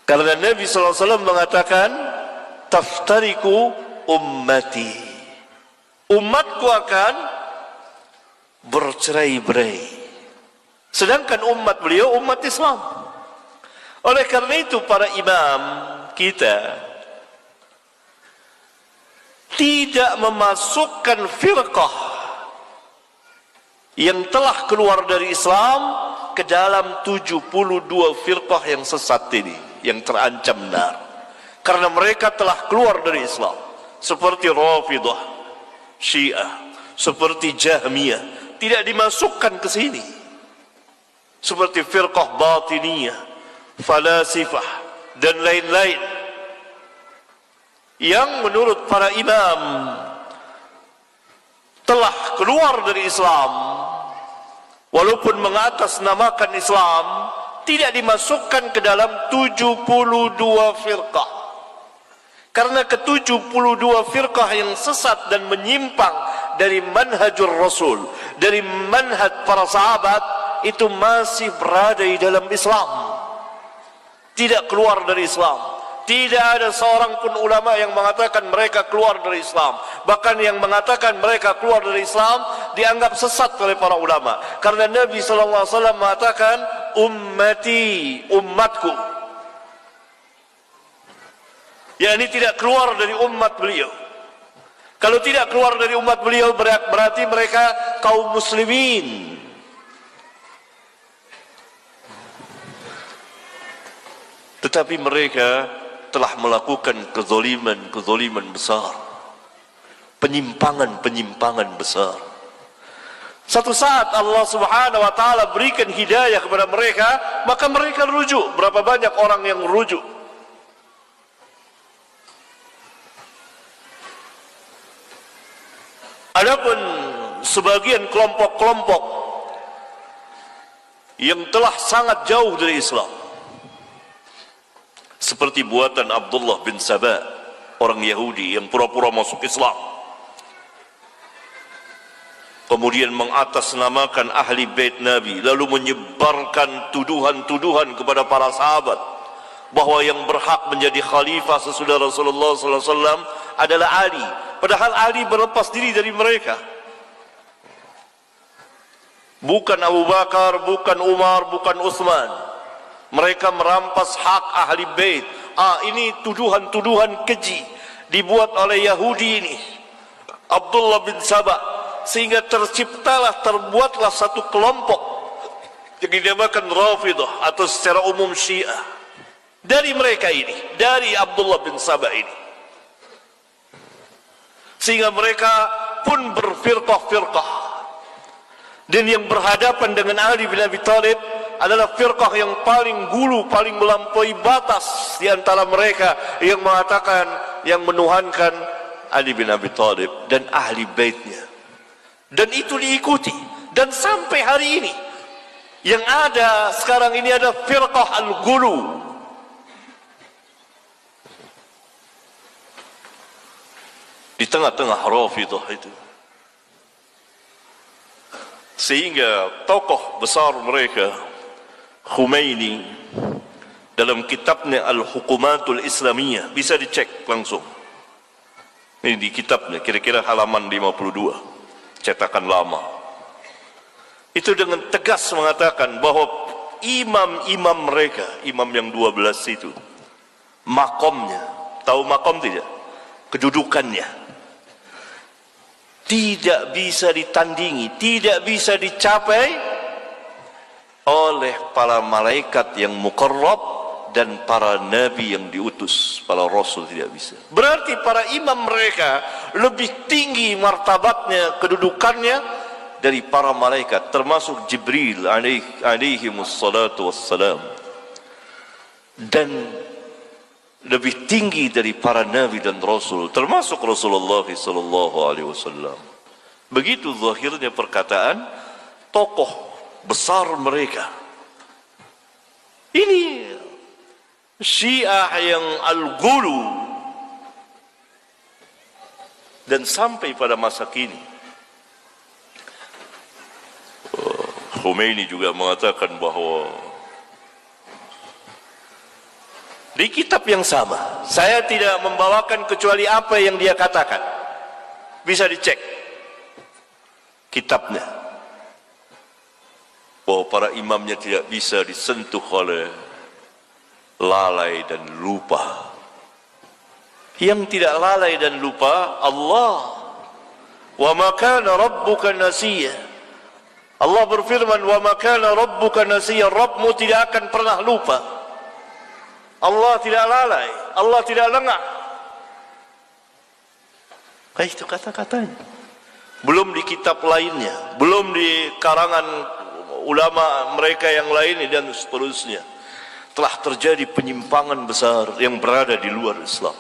Karena Nabi SAW mengatakan, taftariku ummati, umatku akan bercerai-berai. Sedangkan umat beliau umat Islam. Oleh karena itu para imam kita tidak memasukkan firqah yang telah keluar dari Islam ke dalam 72 firqah yang sesat ini, yang terancam nar. Karena mereka telah keluar dari Islam, seperti Rafidah, Syiah, seperti Jahmiyah, tidak dimasukkan ke sini. Seperti firqah Batiniyah, Falasifah, dan lain-lain yang menurut para imam telah keluar dari Islam, walaupun mengatasnamakan Islam, tidak dimasukkan ke dalam 72 firqah. Karena ke-72 firqah yang sesat dan menyimpang dari manhajur Rasul, dari manhaj para sahabat, itu masih berada di dalam Islam, tidak keluar dari Islam. Tidak ada seorang pun ulama yang mengatakan mereka keluar dari Islam. Bahkan yang mengatakan mereka keluar dari Islam dianggap sesat oleh para ulama. Karena Nabi SAW mengatakan, ummati, umatku. Ya, ini tidak keluar dari umat beliau. Kalau tidak keluar dari umat beliau, berarti mereka kaum muslimin. Tetapi mereka telah melakukan kezaliman besar, penyimpangan besar. Satu saat Allah Subhanahu wa taala berikan hidayah kepada mereka, maka mereka rujuk. Berapa banyak orang yang rujuk? Adapun sebagian kelompok-kelompok yang telah sangat jauh dari Islam, seperti buatan Abdullah bin Saba, orang Yahudi yang pura-pura masuk Islam, kemudian mengatasnamakan ahli bait Nabi, lalu menyebarkan tuduhan-tuduhan kepada para sahabat bahwa yang berhak menjadi khalifah sesudah Rasulullah SAW adalah Ali, padahal Ali berlepas diri dari mereka. Bukan Abu Bakar, bukan Umar, bukan Utsman. Mereka merampas hak ahli bait. Ini tuduhan-tuduhan keji dibuat oleh Yahudi ini, Abdullah bin Saba, sehingga terbuatlah satu kelompok yang dinamakan Rafidah atau secara umum Syiah. Dari mereka ini, dari Abdullah bin Saba ini, sehingga mereka pun berfirqah-firqah. Dan yang berhadapan dengan Ali bin Abi Thalib adalah firqah yang paling gulu, paling melampaui batas di antara mereka, yang mengatakan, yang menuhankan Ali bin Abi Thalib dan ahli baitnya. Dan itu diikuti. Dan sampai hari ini yang ada sekarang ini ada firqah al-gulu. Di tengah-tengah Rafidah itu. Sehingga tokoh besar mereka, Khomeini, dalam kitabnya Al-Hukumatul Islamiyah, bisa dicek langsung. Ini di kitabnya, kira-kira halaman 52, cetakan lama. Itu dengan tegas mengatakan bahwa imam-imam mereka, imam yang 12 itu, makomnya, tahu makom tidak? Kedudukannya tidak bisa ditandingi, tidak bisa dicapai oleh para malaikat yang muqarrab dan para nabi yang diutus, para rasul, tidak bisa. Berarti para imam mereka lebih tinggi martabatnya, kedudukannya dari para malaikat, termasuk Jibril alaihi wassalatu wassalam, dan lebih tinggi dari para nabi dan rasul, termasuk Rasulullah sallallahu alaihi wasallam. Begitu zahirnya perkataan tokoh besar mereka. Ini Syiah yang al-ghulu, dan sampai pada masa kini Khomeini juga mengatakan bahwa Di kitab yang sama, saya tidak membawakan kecuali apa yang dia katakan. Bisa dicek kitabnya, bahwa para imamnya tidak bisa disentuh oleh lalai dan lupa. Yang tidak lalai dan lupa Allah. Wa ma kana rabbuka nasiya. Allah berfirman, wa ma kana rabbuka nasiya. Rabbmu tidak akan pernah lupa. Allah tidak lalai, Allah tidak lengah. Itu kata-katanya. Belum di kitab lainnya, belum di karangan ulama mereka yang lain dan seterusnya. Telah terjadi penyimpangan besar yang berada di luar Islam.